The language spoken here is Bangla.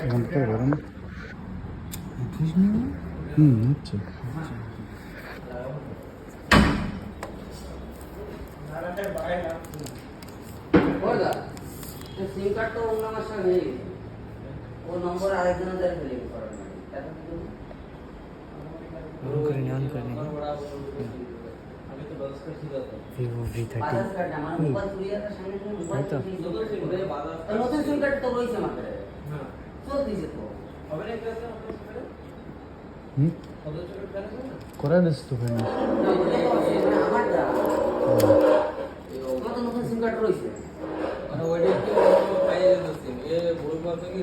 ঘন্টা গরম হচ্ছে। সিম কার্ড তো অন্য আমার সঙ্গে ও নম্বর আরেকজনের ফেলে করার অন করে নি ভিভো V30 তাই তো নতুন সিম কার্ড তো রয়েছে আমার কাছে চলতেছে তো করে দিস তো ভাই আমারটা আমার তো নতুন সিম কার্ড রয়েছে মানে ওইটা কি পাইয়ে দিতে এ বড় মাছ কি